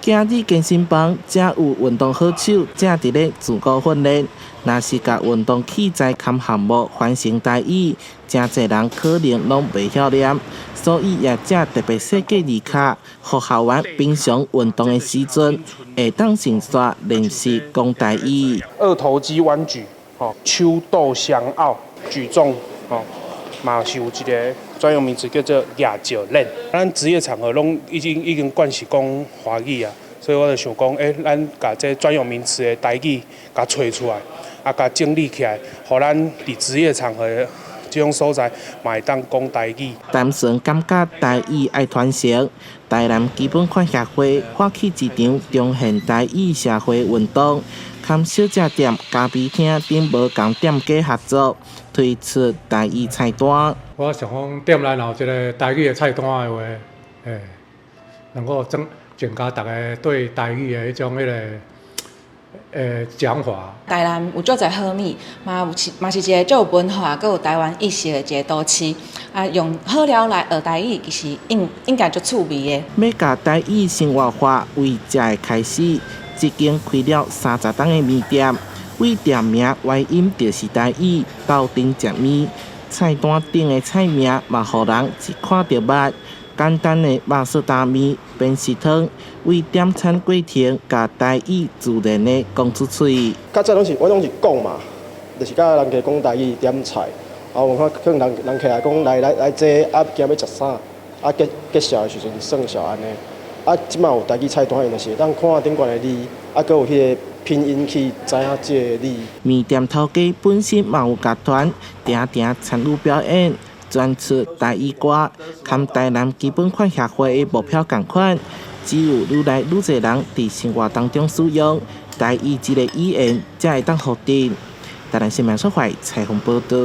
今日健身房只有运动好手，正伫咧自我训练。若是甲运动器材兼项目翻成台语，真侪人可能拢袂晓念，所以也正特别设计字卡，互校员平常运动的时阵会当顺续练习讲台语。二头肌弯举，秋豆香奥举重，嘛是有一个专有名词叫做亚脚练。咱职业场合拢已经惯是讲华语啊，所以我就想讲，咱把这专有名词的台语甲找出来，甲整理起来，互咱伫职业场合这种所在嘛会当讲台语。单纯感觉台语爱传承，台南基本款协会发起一场中现台语社会运动，跟小吃店、咖啡厅等无同店家合作，推出台语菜单。我想讲店内有一个台语的菜单的话，能够增加大家对台语的一种讲法。台南有足侪好米，嘛是一个足有文化、佮有台湾意识的一个都市。用好料来学台语，其实应该足趣味的。要甲台语生活化，为这的开始，一间开了30档的面店，为店名原因就是台语，斗阵食面。菜单顶的菜名嘛，互人一看就捌。简单的肉臊大面、便是汤，为点餐过程甲台语自然的讲出嘴。较早我拢是讲嘛，就是甲人家讲台语点菜，我看可能人客来讲来坐，今要食啥，结账的时阵算数安尼。即摆有台语菜单，就是当看顶悬的字，佮有迄个拼音去知影即个字。面店头家本身嘛有乐团，常参与表演。专出台语歌，跟台南基本款协会的目标同款，只有愈来愈侪人伫生活当中使用台语这个语言，才会当互定。台南新闻社会采访报道。